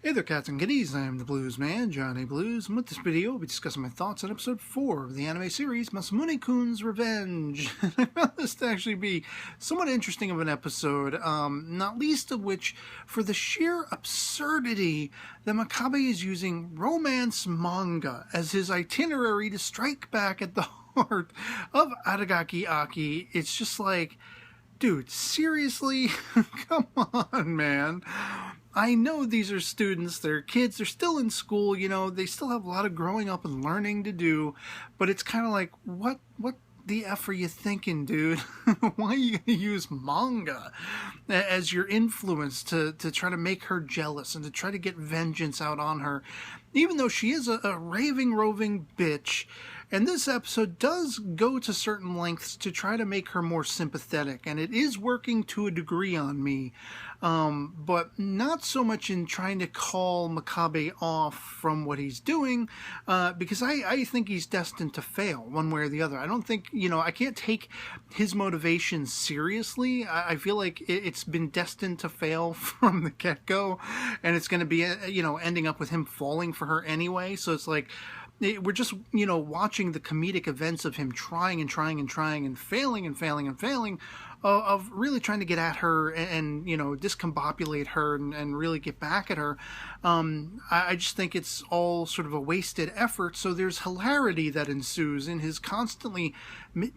Hey there, cats and kitties. I am the Blues Man, Johnny Blues, and with this video, I'll be discussing my thoughts on episode 4 of the anime series, Masamune-kun's Revenge. I found this to actually be somewhat interesting of an episode, not least of which for the sheer absurdity that Makabe is using romance manga as his itinerary to strike back at the heart of Aragaki Aki. It's just like, dude, seriously? Come on, man. I know these are students, they're kids, they're still in school, you know, they still have a lot of growing up and learning to do, but it's kind of like, what the F are you thinking, dude? Why are you going to use manga as your influence to try to make her jealous and to try to get vengeance out on her, even though she is a raving, roving bitch? And this episode does go to certain lengths to try to make her more sympathetic, and it is working to a degree on me, but not so much in trying to call Makabe off from what he's doing, because I think he's destined to fail one way or the other. I don't think, you know, I can't take his motivation seriously. I feel like it's been destined to fail from the get-go, and it's going to be, you know, ending up with him falling for her anyway, so it's like, we're just, you know, watching the comedic events of him trying and failing of really trying to get at her and you know, discombobulate her and really get back at her. I just think it's all sort of a wasted effort. So there's hilarity that ensues in his constantly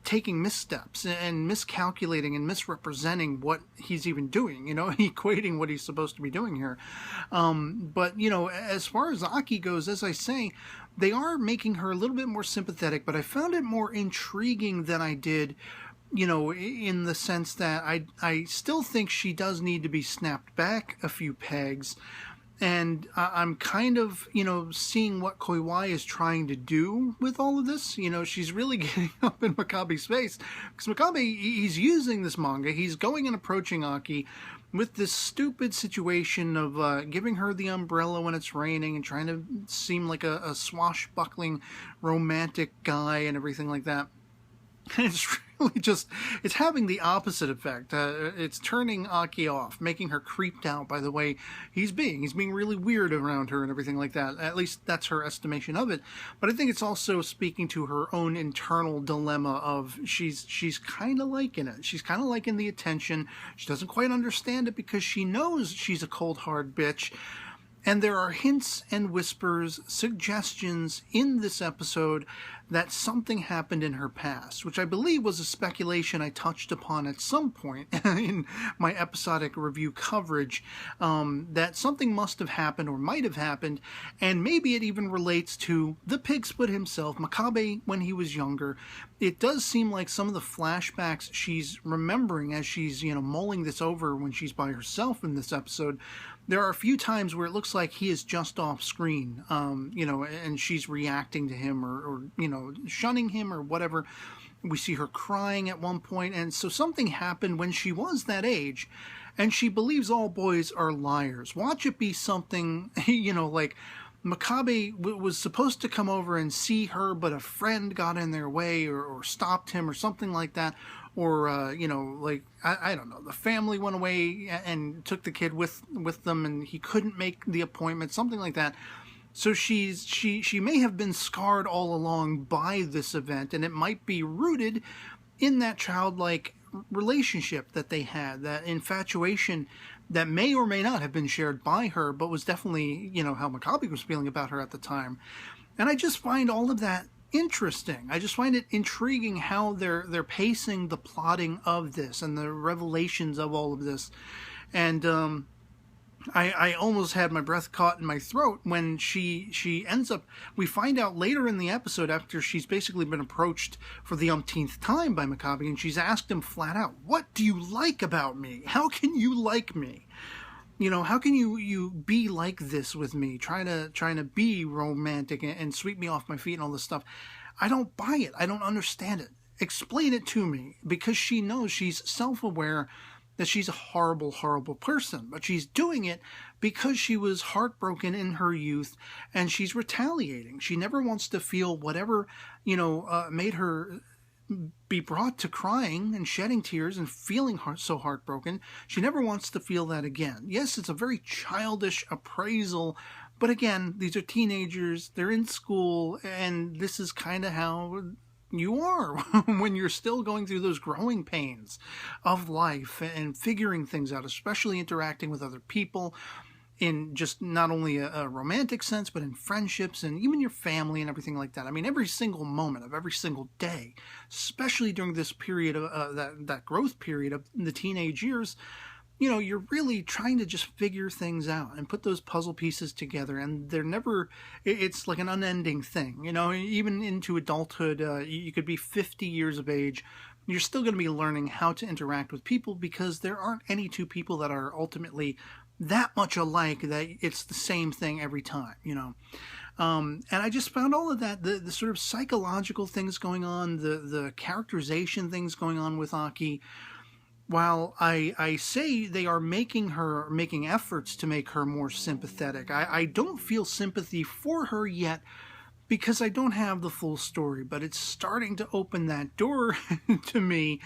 taking missteps and miscalculating and misrepresenting what he's even doing, you know, equating what he's supposed to be doing here. But, you know, as far as Aki goes, as I say, they are making her a little bit more sympathetic, but I found it more intriguing than I did, you know, in the sense that I still think she does need to be snapped back a few pegs. And I'm kind of, you know, seeing what Koiwai is trying to do with all of this. You know, she's really getting up in Makabe's face. Because Makabe, he's using this manga. He's going and approaching Aki with this stupid situation of giving her the umbrella when it's raining and trying to seem like a swashbuckling romantic guy and everything like that. And it's really just, it's having the opposite effect. It's turning Aki off, making her creeped out by the way he's being. He's being really weird around her and everything like that. At least that's her estimation of it. But I think it's also speaking to her own internal dilemma of she's kind of liking it. She's kind of liking the attention. She doesn't quite understand it because she knows she's a cold hard bitch. And there are hints and whispers, suggestions in this episode that something happened in her past, which I believe was a speculation I touched upon at some point in my episodic review coverage, that something must have happened or might have happened, and maybe it even relates to the pig split himself, Makabe, when he was younger. It does seem like some of the flashbacks she's remembering as she's, you know, mulling this over when she's by herself in this episode. There are a few times where it looks like he is just off screen, you know, and she's reacting to him or, you know, shunning him or whatever. We see her crying at one point, and so something happened when she was that age, and she believes all boys are liars. Watch it be something, you know, like Makabe was supposed to come over and see her, but a friend got in their way or stopped him or something like that. Or, you know, like, I don't know, the family went away and took the kid with them and he couldn't make the appointment, something like that. So she may have been scarred all along by this event, and it might be rooted in that childlike relationship that they had, that infatuation that may or may not have been shared by her, but was definitely, you know, how Makabe was feeling about her at the time. And I just find all of that interesting. I just find it intriguing how they're pacing the plotting of this and the revelations of all of this. And I almost had my breath caught in my throat when she ends up, we find out later in the episode after she's basically been approached for the umpteenth time by Makabe, and she's asked him flat out, "What do you like about me? How can you like me? You know, how can you be like this with me, trying to be romantic and sweep me off my feet and all this stuff?" I don't buy it. I don't understand it. Explain it to me, because she knows, she's self-aware that she's a horrible, horrible person, but she's doing it because she was heartbroken in her youth and she's retaliating. She never wants to feel whatever, you know, made her be brought to crying and shedding tears and feeling so heartbroken. She never wants to feel that again. Yes, it's a very childish appraisal, but again, these are teenagers, they're in school, and this is kind of how you are when you're still going through those growing pains of life and figuring things out, especially interacting with other people in just not only a romantic sense, but in friendships and even your family and everything like that. I mean, every single moment of every single day, especially during this period of that growth period of the teenage years, you know, you're really trying to just figure things out and put those puzzle pieces together, and they're never, it's like an unending thing, you know, even into adulthood. You could be 50 years of age, you're still going to be learning how to interact with people, because there aren't any two people that are ultimately that much alike that it's the same thing every time, you know. And I just found all of that, the sort of psychological things going on, the characterization things going on with Aki. While I say they are making efforts to make her more sympathetic, I don't feel sympathy for her yet, because I don't have the full story, but it's starting to open that door to me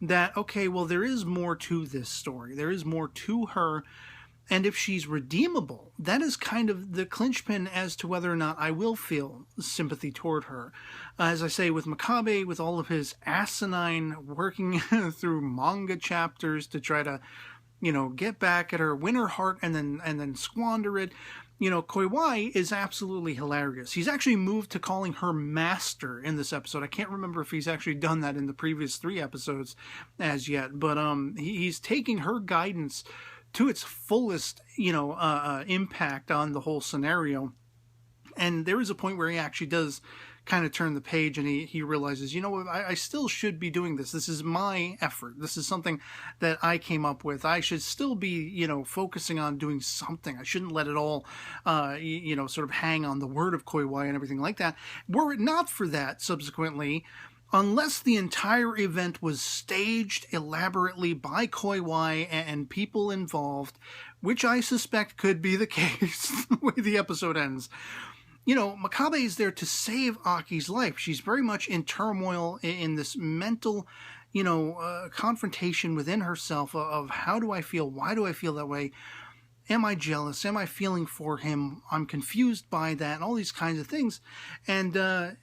that, okay, well, there is more to this story. There is more to her. And if she's redeemable, that is kind of the clinchpin as to whether or not I will feel sympathy toward her. As I say, with Makabe, with all of his asinine working through manga chapters to try to, you know, get back at her, win her heart, and then squander it. You know, Koiwai is absolutely hilarious. He's actually moved to calling her master in this episode. I can't remember if he's actually done that in the previous 3 episodes as yet, but he's taking her guidance to its fullest, you know, impact on the whole scenario. And there is a point where he actually does kind of turn the page, and he realizes, you know, I still should be doing this. This is my effort. This is something that I came up with. I should still be, you know, focusing on doing something. I shouldn't let it all, you know, sort of hang on the word of Koiwai and everything like that. Were it not for that, subsequently, unless the entire event was staged elaborately by Koiwai and people involved, which I suspect could be the case the way the episode ends, you know, Makabe is there to save Aki's life. She's very much in turmoil, in this mental, you know, confrontation within herself of how do I feel? Why do I feel that way? Am I jealous? Am I feeling for him? I'm confused by that, and all these kinds of things. And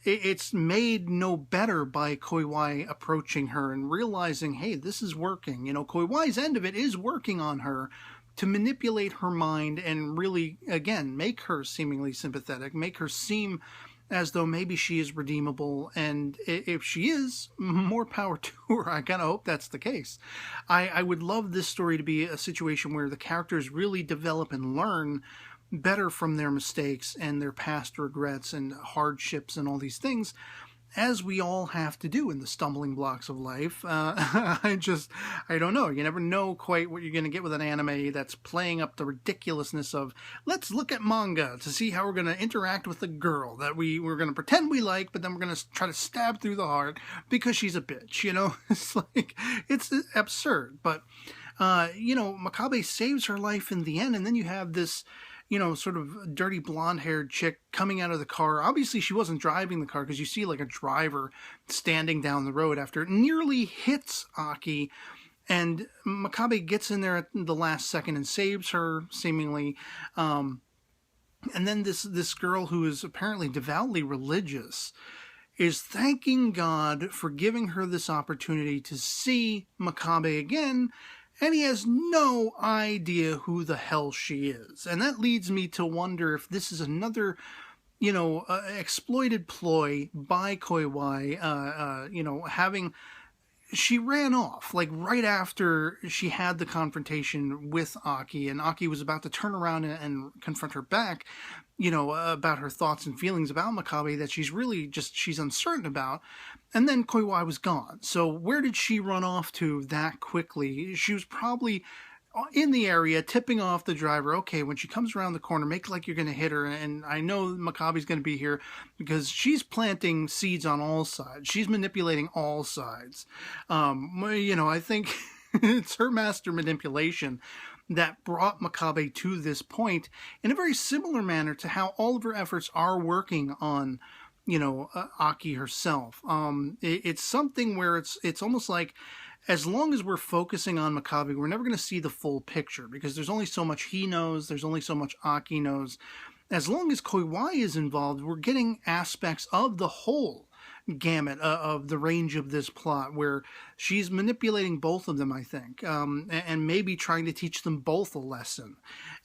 it's made no better by Koiwai approaching her and realizing, hey, this is working. You know, Koiwai's end of it is working on her to manipulate her mind and really, again, make her seemingly sympathetic, make her seem as though maybe she is redeemable, and if she is, more power to her. I kind of hope that's the case. I would love this story to be a situation where the characters really develop and learn better from their mistakes and their past regrets and hardships and all these things, as we all have to do in the stumbling blocks of life. I don't know. You never know quite what you're going to get with an anime that's playing up the ridiculousness of, let's look at manga to see how we're going to interact with a girl that we're going to pretend we like, but then we're going to try to stab through the heart because she's a bitch, you know? It's like, it's absurd. But, you know, Makabe saves her life in the end, and then you have this, you know, sort of dirty blonde-haired chick coming out of the car. Obviously, she wasn't driving the car, because you see like a driver standing down the road after it nearly hits Aki, and Makabe gets in there at the last second and saves her, seemingly. And then this girl, who is apparently devoutly religious, is thanking God for giving her this opportunity to see Makabe again, and he has no idea who the hell she is. And that leads me to wonder if this is another, you know, exploited ploy by Koiwai, you know, she ran off, like, right after she had the confrontation with Aki, and Aki was about to turn around and confront her back, you know, about her thoughts and feelings about Makabe that she's uncertain about. And then Koiwai was gone. So where did she run off to that quickly? She was probably in the area, tipping off the driver. Okay, when she comes around the corner, make like you're going to hit her. And I know Makabe's going to be here, because she's planting seeds on all sides. She's manipulating all sides. You know, I think it's her master manipulation that brought Makabe to this point, in a very similar manner to how all of her efforts are working on, Aki herself. It's something where it's almost like, as long as we're focusing on Makabe, we're never going to see the full picture, because there's only so much he knows, there's only so much Aki knows. As long as Koiwai is involved, we're getting aspects of the whole gamut of the range of this plot, where she's manipulating both of them, I think, and maybe trying to teach them both a lesson.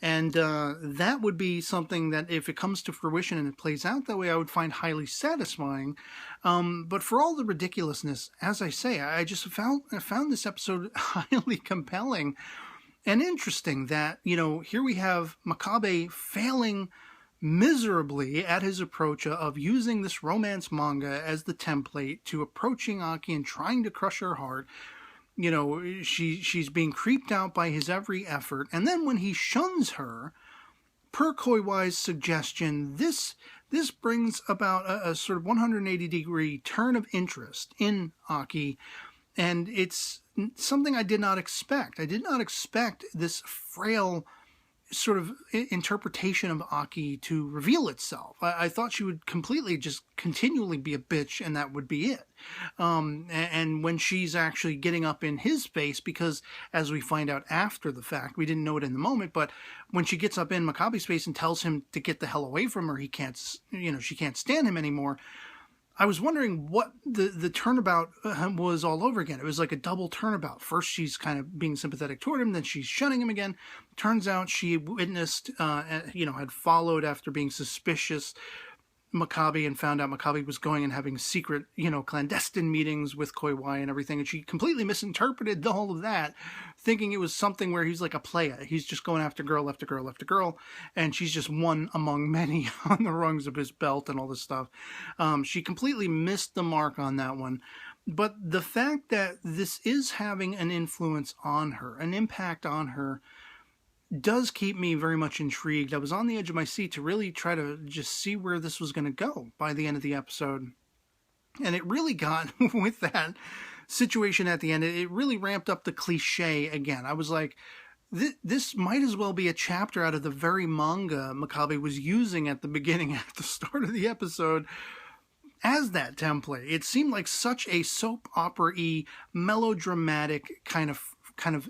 And that would be something that, if it comes to fruition and it plays out that way, I would find highly satisfying. But for all the ridiculousness, as I say, I just found this episode highly compelling and interesting, that, here we have Makabe failing miserably at his approach of using this romance manga as the template to approaching Aki and trying to crush her heart. She's being creeped out by his every effort. And then when he shuns her, per Koiwai's suggestion, this brings about a sort of 180-degree turn of interest in Aki. And it's something I did not expect. I did not expect this frail sort of interpretation of Aki to reveal itself. I thought she would completely just continually be a bitch, and that would be it. And when she's actually getting up in his face, because as we find out after the fact, we didn't know it in the moment, but when she gets up in Makabe's face and tells him to get the hell away from her, she can't stand him anymore. I was wondering what the turnabout was all over again. It was like a double turnabout. First, she's kind of being sympathetic toward him, then she's shunning him again. Turns out she witnessed, had followed after being suspicious Makabe, and found out Makabe was going and having secret, clandestine meetings with Koiwai and everything. And she completely misinterpreted all of that, thinking it was something where he's like a playa. He's just going after girl after girl after girl. And she's just one among many on the rungs of his belt and all this stuff. She completely missed the mark on that one. But the fact that this is having an influence on her, an impact on her, does keep me very much intrigued. I was on the edge of my seat to really try to just see where this was going to go by the end of the episode. And it really got, with that situation at the end, it really ramped up the cliche again. I was like, this might as well be a chapter out of the very manga Makabe was using at the beginning, at the start of the episode, as that template. It seemed like such a soap opera-y, melodramatic kind of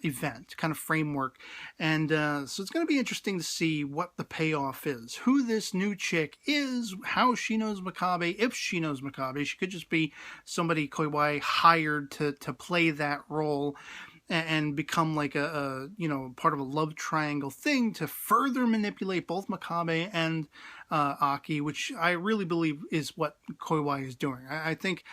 event, kind of framework. And so it's going to be interesting to see what the payoff is, who this new chick is, how she knows Makabe, if she knows Makabe. She could just be somebody Koiwai hired to play that role and become like a part of a love triangle thing to further manipulate both Makabe and Aki, which I really believe is what Koiwai is doing. I think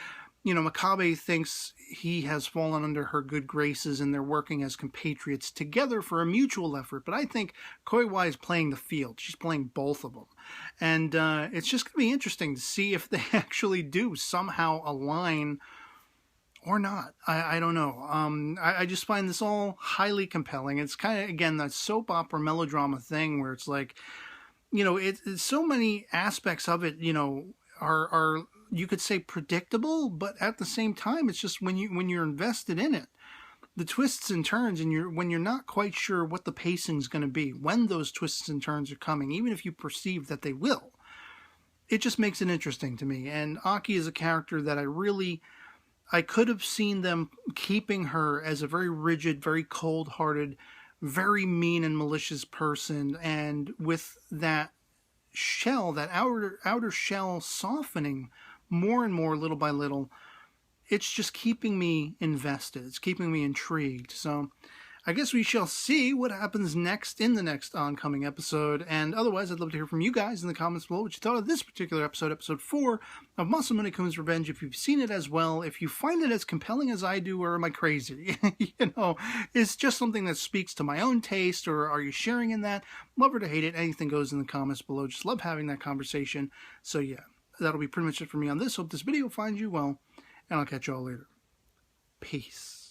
Makabe thinks he has fallen under her good graces and they're working as compatriots together for a mutual effort. But I think Koiwai is playing the field. She's playing both of them. And it's just going to be interesting to see if they actually do somehow align or not. I don't know. I just find this all highly compelling. It's kind of, again, that soap opera melodrama thing where it's like, it's so many aspects of it, are you could say predictable, but at the same time, it's just when you're invested in it, the twists and turns, and when you're not quite sure what the pacing is going to be, when those twists and turns are coming, even if you perceive that they will, it just makes it interesting to me. And Aki is a character that I could have seen them keeping her as a very rigid, very cold-hearted, very mean and malicious person, and with that shell, that outer shell softening more and more, little by little, it's just keeping me invested. It's keeping me intrigued. So I guess we shall see what happens next in the next oncoming episode. And otherwise, I'd love to hear from you guys in the comments below what you thought of this particular episode, episode 4 of Masamune-kun's Revenge. If you've seen it as well, if you find it as compelling as I do, or am I crazy? It's just something that speaks to my own taste, or are you sharing in that? Love or to hate it, anything goes in the comments below. Just love having that conversation. So yeah, that'll be pretty much it for me on this. Hope this video finds you well, and I'll catch you all later. Peace.